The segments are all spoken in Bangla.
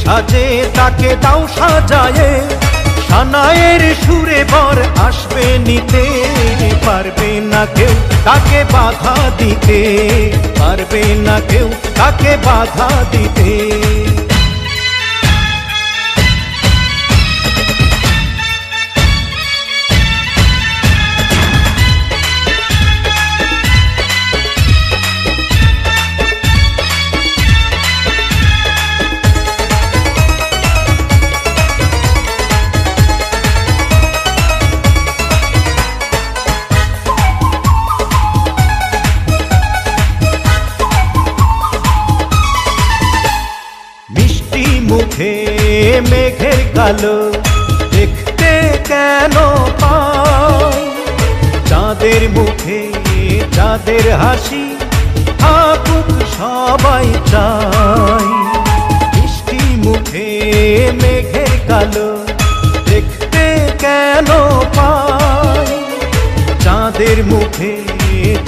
সাজে তাকে দাও সাজায়ে, সানায়ের সুরে বর আসবে নিতে। পারবে না কেউ তাকে বাধা দিতে, পারবে না কেউ তাকে বাধা দিতে। মুখে মেঘের কালো দেখতে কেন পাই, চাঁদের মুখে চাঁদের হাসি থাকুক সবাই চাই। মিষ্টি মুখে মেঘের কালো দেখতে কেন পাই, চাঁদের মুখে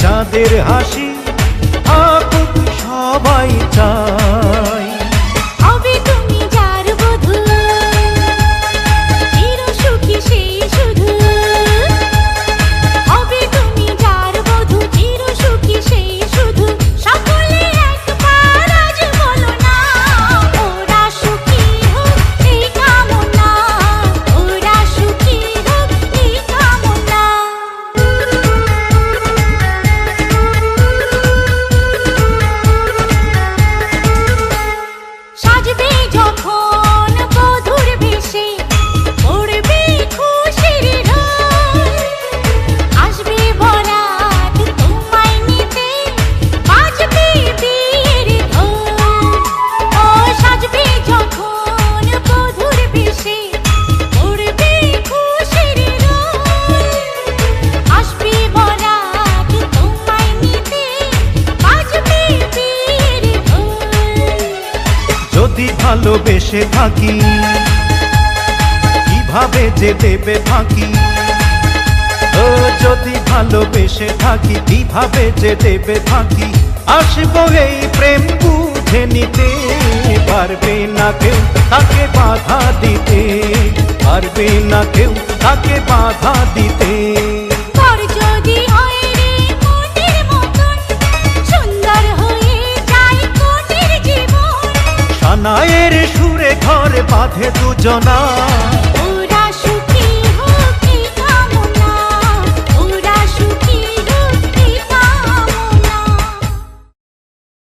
চাঁদের হাসি থাকুক সবাই চাই। যদি ভালোবেসে থাকি কিভাবে যে দেবে ফাঁকি, ও যদি ভালোবেসে থাকি কিভাবে যে দেবে ফাঁকি। আসবো এই প্রেম বুঝে নিতে, পারবে না কেউ তাকে বাধা দিতে, পারবে না কেউ তাকে বাধা দিতে। সানায়ের সুরে ঘর বাঁধে দুজনা।